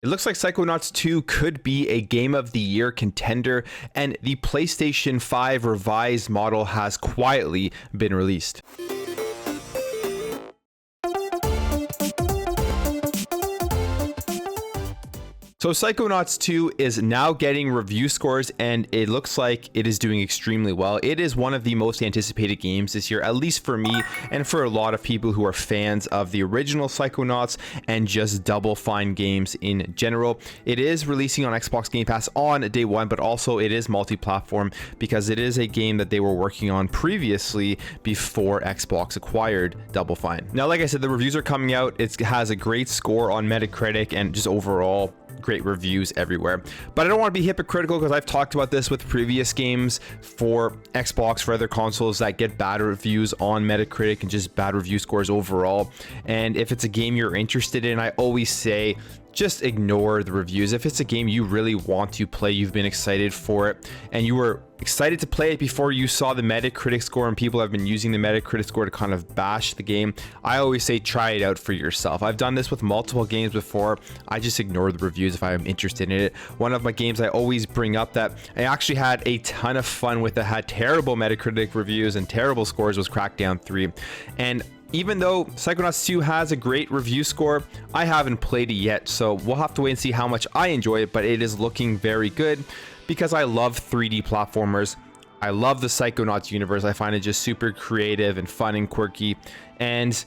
It looks like Psychonauts 2 could be a Game of the Year contender, and the PlayStation 5 revised model has quietly been released. So Psychonauts 2 is now getting review scores, and it looks like it is doing extremely well. It is one of the most anticipated games this year, at least for me and for a lot of people who are fans of the original Psychonauts and just Double Fine games in general. It is releasing on Xbox Game Pass on day one, but also it is multi-platform because it is a game that they were working on previously before Xbox acquired Double Fine. Now, like I said, the reviews are coming out. It has a great score on Metacritic and just overall great reviews everywhere. But I don't want to be hypocritical because I've talked about this with previous games for Xbox, for other consoles that get bad reviews on Metacritic and just bad review scores overall. And if it's a game you're interested in, I always say just ignore the reviews. If it's a game you really want to play, you've been excited for it, and you were excited to play it before you saw the Metacritic score, and people have been using the Metacritic score to kind of bash the game, I always say try it out for yourself. I've done this with multiple games before. I just ignore the reviews if I'm interested in it. One of my games I always bring up that I actually had a ton of fun with that had terrible Metacritic reviews and terrible scores was Crackdown 3. And even though Psychonauts 2 has a great review score, I haven't played it yet, so we'll have to wait and see how much I enjoy it, but it is looking very good because I love 3D platformers. I love the Psychonauts universe. I find it just super creative and fun and quirky, and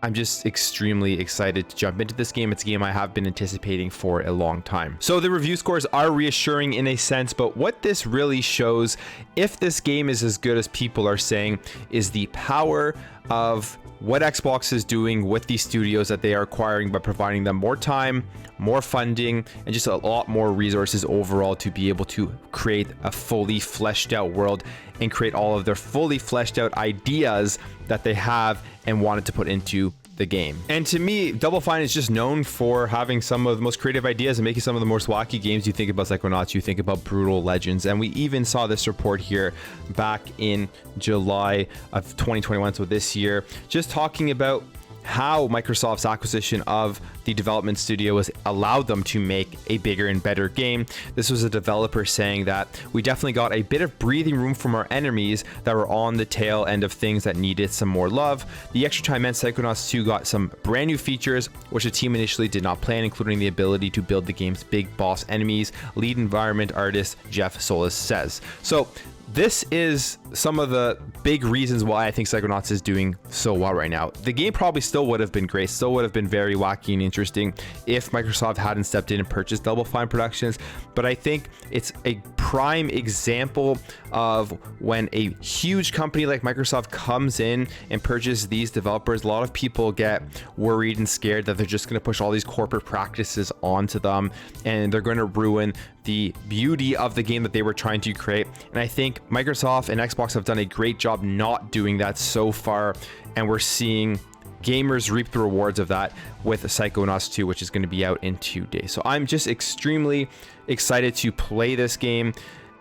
I'm just extremely excited to jump into this game. It's a game I have been anticipating for a long time. So the review scores are reassuring in a sense, but what this really shows, if this game is as good as people are saying, is the power of what Xbox is doing with these studios that they are acquiring by providing them more time, more funding, and just a lot more resources overall to be able to create a fully fleshed out world and create all of their fully fleshed out ideas that they have and wanted to put into the game. And to me, Double Fine is just known for having some of the most creative ideas and making some of the most wacky games. You think about Psychonauts, you think about Brutal Legends, and we even saw this report here back in July of 2021, so this year, just talking about how Microsoft's acquisition of the development studio has allowed them to make a bigger and better game. This was a developer saying that we definitely got a bit of breathing room from our enemies that were on the tail end of things that needed some more love. The extra time meant Psychonauts 2 got some brand new features, which the team initially did not plan, including the ability to build the game's big boss enemies, lead environment artist Jeff Solis says. So this is some of the big reasons why I think Psychonauts is doing so well right now. The game probably still would have been great, still would have been very wacky and interesting if Microsoft hadn't stepped in and purchased Double Fine Productions, but I think it's a prime example of when a huge company like Microsoft comes in and purchases these developers. A lot of people get worried and scared that they're just going to push all these corporate practices onto them and they're going to ruin the beauty of the game that they were trying to create. And I think Microsoft and Xbox have done a great job not doing that so far, and we're seeing gamers reap the rewards of that with Psychonauts 2, which is going to be out in 2 days. So I'm just extremely excited to play this game,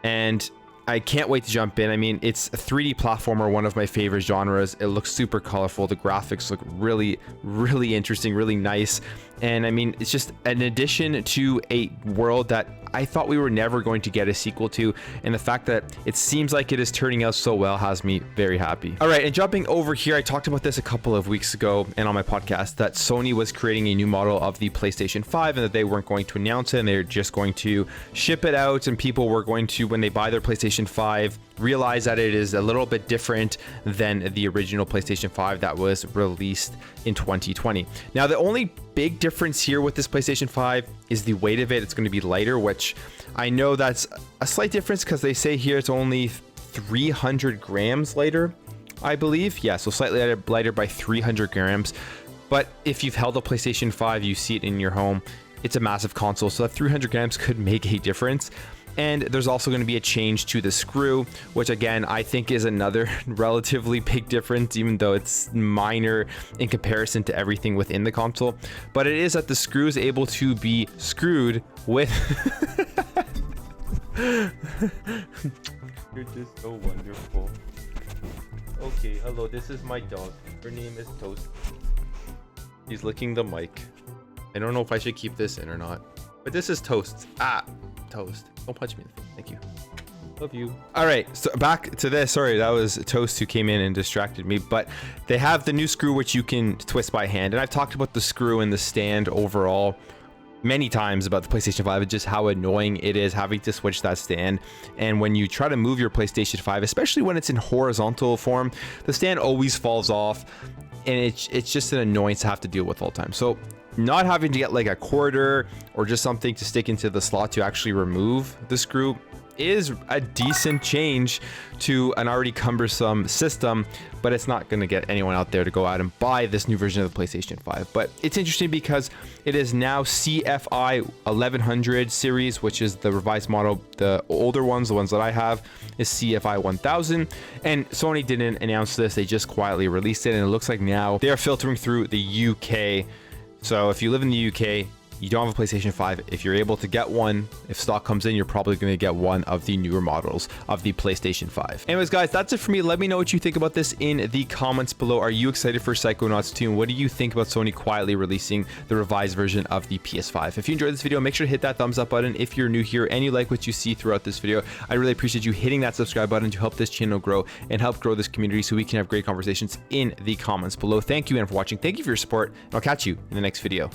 and I can't wait to jump in. I mean, it's a 3D platformer, one of my favorite genres. It looks super colorful. The graphics look really, really interesting, really nice. And I mean, it's just an addition to a world that I thought we were never going to get a sequel to, and the fact that it seems like it is turning out so well has me very happy. All right, and jumping over here, I talked about this a couple of weeks ago and on my podcast that Sony was creating a new model of the PlayStation 5 and that they weren't going to announce it, and they're just going to ship it out, and people were going to, when they buy their PlayStation 5, realize that it is a little bit different than the original PlayStation 5 that was released in 2020. Now, the only big difference here with this PlayStation 5 is the weight of it. It's going to be lighter, which I know that's a slight difference because they say here it's only 300 grams lighter, I believe. Yeah, so slightly lighter by 300 grams. But if you've held a PlayStation 5, you see it in your home, it's a massive console, so that 300 grams could make a difference. And there's also going to be a change to the screw, which again, I think is another relatively big difference, even though it's minor in comparison to everything within the console. But it is that the screw is able to be screwed with... You're just so wonderful. Okay, hello, this is my dog. Her name is Toast. He's licking the mic. I don't know if I should keep this in or not. But this is toast. Toast. Don't punch me in the face. Thank you. Love you. All right, so back to this. Sorry, that was Toast who came in and distracted me. But they have the new screw which you can twist by hand, and I've talked about the screw and the stand overall many times about the PlayStation 5 and just how annoying it is having to switch that stand. And when you try to move your PlayStation 5, especially when it's in horizontal form, the stand always falls off, and it's just an annoyance to have to deal with all the time. So not having to get like a quarter or just something to stick into the slot to actually remove the screw is a decent change to an already cumbersome system, but it's not going to get anyone out there to go out and buy this new version of the PlayStation 5. But it's interesting because it is now CFI 1100 series, which is the revised model. The older ones, the ones that I have, is CFI 1000, and Sony didn't announce this. They just quietly released it, and it looks like now they are filtering through the UK. So if you live in the UK, you don't have a PlayStation 5, if you're able to get one, if stock comes in, you're probably going to get one of the newer models of the PlayStation 5. Anyways, guys, that's it for me. Let me know what you think about this in the comments below. Are you excited for Psychonauts 2? And what do you think about Sony quietly releasing the revised version of the PS5? If you enjoyed this video, make sure to hit that thumbs up button if you're new here and you like what you see throughout this video. I really appreciate you hitting that subscribe button to help this channel grow and help grow this community so we can have great conversations in the comments below. Thank you again for watching. Thank you for your support, and I'll catch you in the next video.